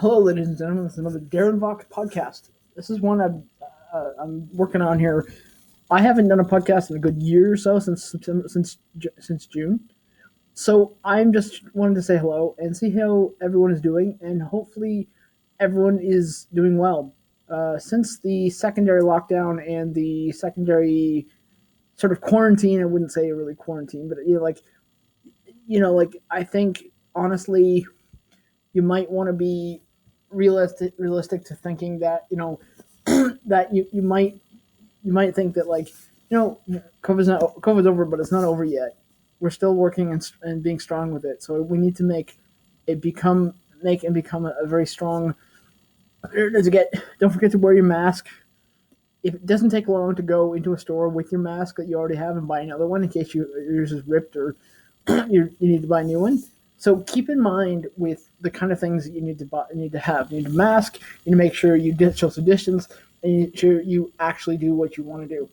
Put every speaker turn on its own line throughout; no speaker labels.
Hello, ladies and gentlemen. This is another Darren Vox podcast. This is one I'm working on here. I haven't done a podcast in a good year or so since September, since June. So I'm just wanting to say hello and see how everyone is doing, and hopefully everyone is doing well. Since the secondary lockdown and the secondary sort of quarantine, I wouldn't say really quarantine, but like I think honestly you might want to be realistic to thinking that that you might think that COVID's over, but it's not over yet. We're still working and being strong with it. So we need to become a very strong. Don't forget to wear your mask. If it doesn't take long to go into a store with your mask that you already have and buy another one in case yours is ripped or you need to buy a new one. So keep in mind with the kind of things that you need to buy, you need to have. You need a mask. You need to make sure you social distance, and you sure you actually do what you want to do.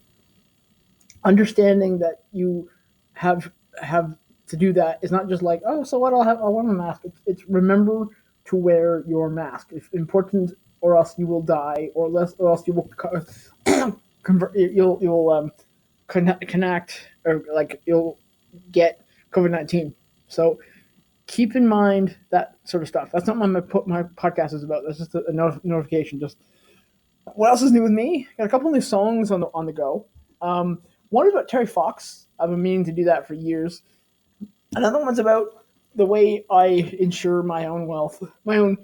Understanding that you have to do that is not just like, oh, so what? I want a mask. It's remember to wear your mask. It's important, or else you will die, or else you will convert. You'll connect, or like you'll get COVID-19. So keep in mind that sort of stuff. That's not what my podcast is about. That's just a notification. Just what else is new with me? Got a couple new songs on the go. One is about Terry Fox. I've been meaning to do that for years. Another one's about the way I ensure my own wealth, my own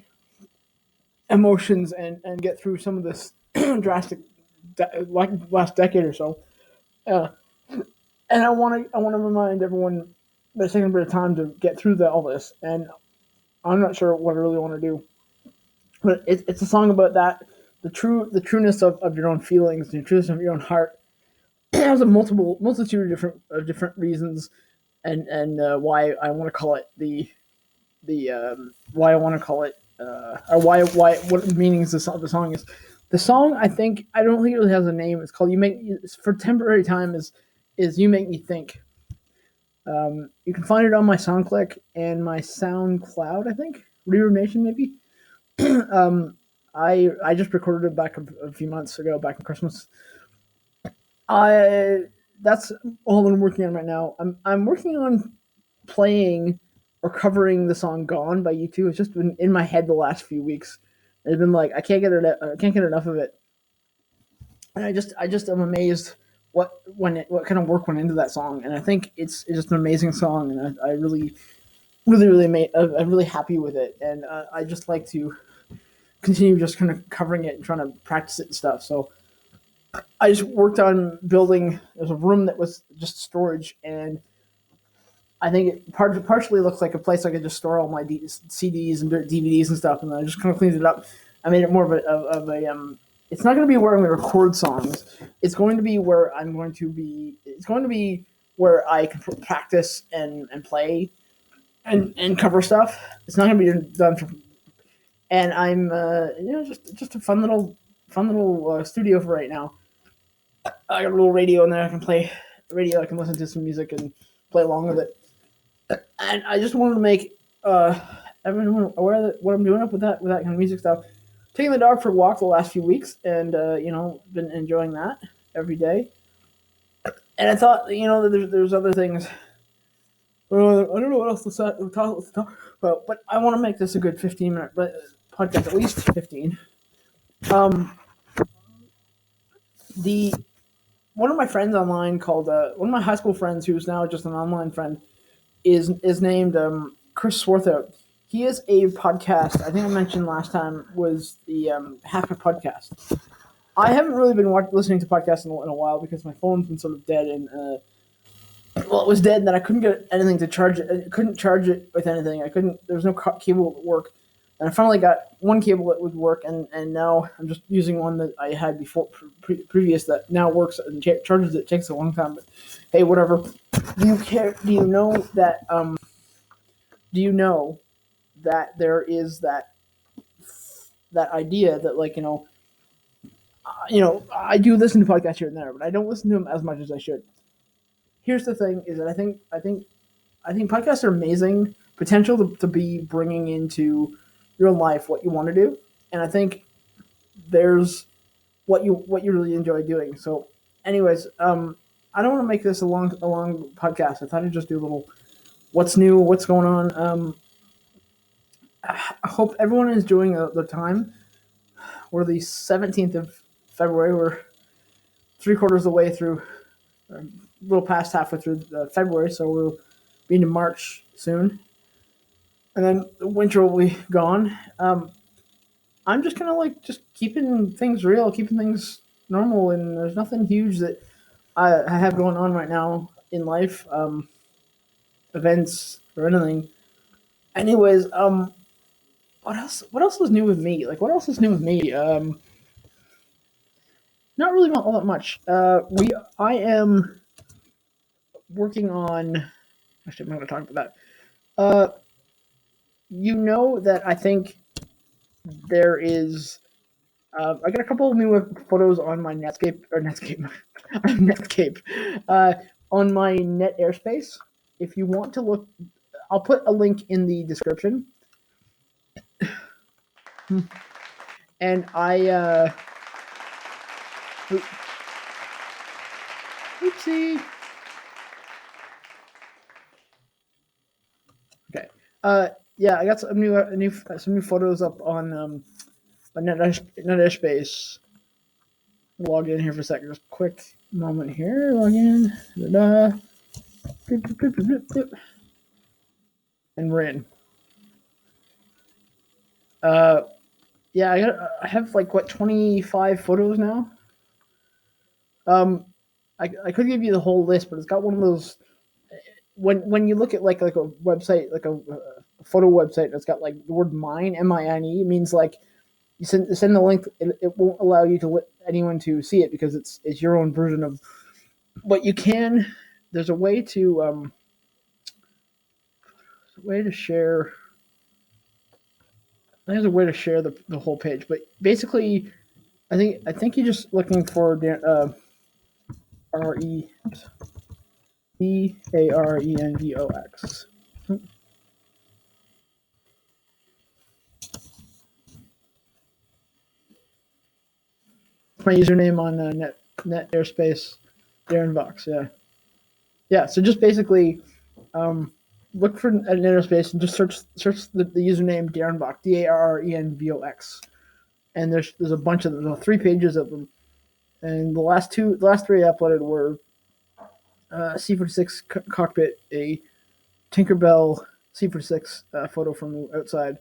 emotions, and get through some of this drastic, like last decade or so. Uh, and I want to remind everyone that it's taking a bit of time to get through all this, and I'm not sure what I really want to do. But it's a song about that, the trueness of your own feelings, the trueness of your own heart. It has a multitude of different reasons, and why I want to call it the why I want to call it or why what meanings the song is. The song, I don't think it really has a name. It's called for temporary time is You Make Me Think. You can find it on my SoundClick and my SoundCloud, I think. Reverb Nation, maybe. um, I just recorded it back a few months ago, back in Christmas. I That's all I'm working on right now. I'm working on playing or covering the song "Gone" by U2. It's just been in my head the last few weeks. It's been like I can't get enough of it, and I just am amazed what kind of work went into that song. And I think it's just an amazing song, and I I'm really happy with it, and I just like to continue just kind of covering it and trying to practice it and stuff. So I just worked on building. There's a room that was just storage, and I think it partially looks like a place I could just store all my CDs and DVDs and stuff, and then I just kind of cleaned it up. I made it more of a It's not going to be where I'm going to record songs. It's going to be where I'm going to be. It's going to be where I can practice and play and cover stuff. It's not going to be done for. And I'm just a fun little studio for right now. I got a little radio in there. I can play radio. I can listen to some music and play along with it. And I just wanted to make everyone aware that what I'm doing up with that kind of music stuff. Taking the dog for a walk the last few weeks, and been enjoying that every day. And I thought, that there's other things. I don't know what else to talk about, but I want to make this a good 15-minute podcast, at least 15. Um, the One of my friends online called one of my high school friends, who's now just an online friend, is named Chris Swarthout. He has a podcast. I think I mentioned last time was the Half a Podcast. I haven't really been listening to podcasts in a while because my phone's been sort of dead, and well, it was dead, and then I couldn't get anything to charge it. I couldn't charge it with anything. I couldn't. There was no cable that would work, and I finally got one cable that would work, and now I'm just using one that I had before previous that now works and charges it. It takes a long time, but hey, whatever. Do you care? Do you know that? Do you know that there is that idea that I do listen to podcasts here and there, but I don't listen to them as much as I should. Here's the thing: is that I think podcasts are amazing potential to be bringing into your life, what you want to do, and I think there's what you really enjoy doing. So, anyways, I don't want to make this a long podcast. I thought I'd just do a little what's new, what's going on. I hope everyone is enjoying the time. We're the 17th of February. We're three quarters of the way through, a little past halfway through February, so we'll be into March soon, and then the winter will be gone. I'm just kind of like just keeping things real, keeping things normal, and there's nothing huge that I have going on right now in life, events or anything. Anyways, what else? What else is new with me? Like, what else is new with me? Not really all that much. I am working on. Actually, I'm not going to talk about that. You know that I think there is. I got a couple of new photos on my Netscape, Netscape, on my Net Airspace. If you want to look, I'll put a link in the description. And oopsie. Okay. Yeah, I got some new photos up on Net Airspace. Log in here for a second. Just quick moment here. Log in. Da-da. And we're in. Yeah, I have like what 25 photos now. I could give you the whole list, but it's got one of those when you look at like a website, like a photo website that's got like the word mine, MINE, it means like you send the link, it won't allow you to let anyone to see it because it's your own version of. But you can. There's a way to share. There's a way to share the whole page, but basically, I think you're just looking for RECARENVOX. My username on Net Airspace, Darren Vox. Yeah, yeah. So just basically, look for Net Airspace and just search the username Darren Vox, DARRENVOX, and there's a bunch of them. There's 3 pages of them, and the last three I uploaded were C46 cockpit, a Tinkerbell C46 photo from the outside,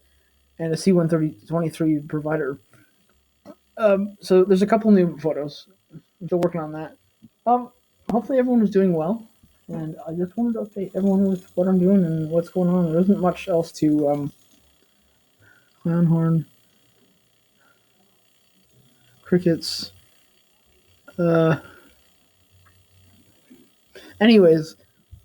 and a C123 provider. So there's a couple new photos. I'm still working on that. Um, Hopefully everyone is doing well, and I just wanted to update everyone with what I'm doing and what's going on. There isn't much else to clown horn, crickets. Uh, Anyways,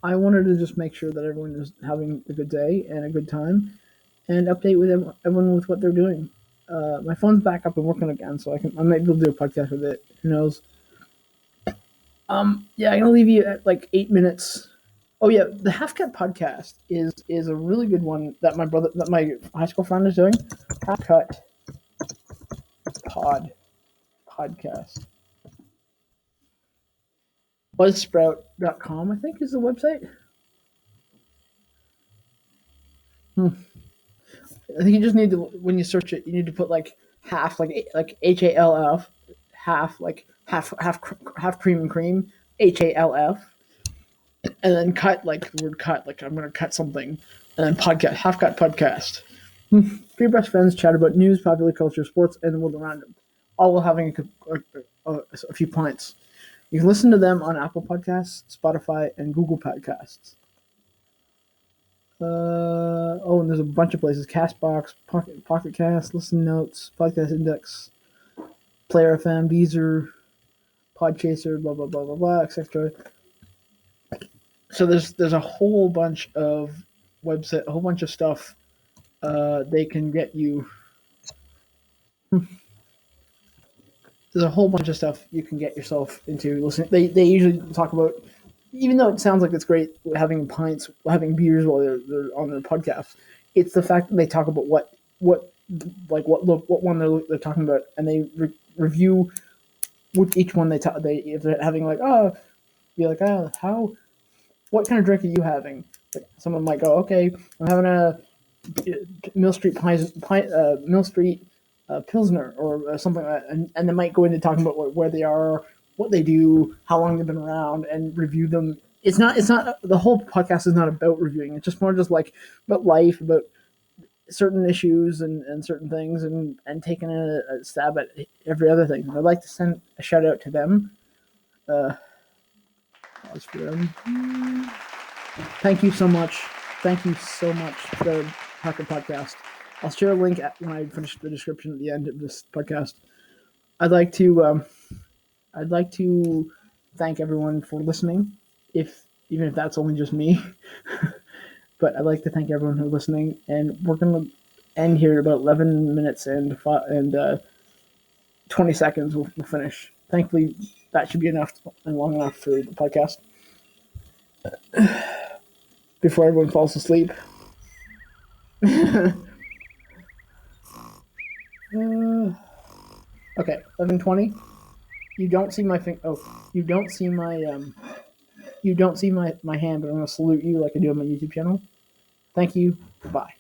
I wanted to just make sure that everyone is having a good day and a good time, and update with everyone with what they're doing. My phone's back up and working again, so I might be able to do a podcast with it. Who knows? Yeah, I'm gonna leave you at like 8 minutes. Oh yeah, the Half Cut podcast is a really good one that my high school friend is doing. Half Cut podcast. Buzzsprout.com, I think, is the website. I think you just need to, when you search it, you need to put like half, like HALF, half, like half cream and cream, HALF, and then cut, like the word cut, like I'm going to cut something, and then podcast, Half Cut podcast. Three best friends chat about news, popular culture, sports, and the world around them, all while having a few pints. You can listen to them on Apple Podcasts, Spotify, and Google Podcasts. And there's a bunch of places: Castbox, Pocket Cast, Listen Notes, Podcast Index, Player FM, Deezer, Podchaser, blah blah blah blah blah, etc. So there's a whole bunch of website, a whole bunch of stuff. They can get you. There's a whole bunch of stuff you can get yourself into listening. They usually talk about, even though it sounds like it's great having pints, having beers while they're on their podcast. It's the fact that they talk about what like what one they're talking about, and they review with each one they if they're having like be like how what kind of drink are you having? Like, someone might go, okay, I'm having a Mill Street Mill Street Pilsner or something like that, and they might go into talking about where they are, what they do, how long they've been around, and review them. It's not the whole podcast is not about reviewing. It's just more just like about life, about certain issues and certain things, and taking a stab at every other thing. I'd like to send a shout out to them. Pause for them. Thank you so much. Thank you so much for the Hacker Podcast. I'll share a link when I finish the description at the end of this podcast. I'd like to thank everyone for listening, if even if that's only just me. But I'd like to thank everyone who's listening, and we're gonna end here at about 11 minutes and 20 seconds. We'll finish. Thankfully, that should be enough and long enough for the podcast before everyone falls asleep. Okay, 11:20. You don't see my you don't see my hand, but I'm gonna salute you like I do on my YouTube channel. Thank you. Goodbye.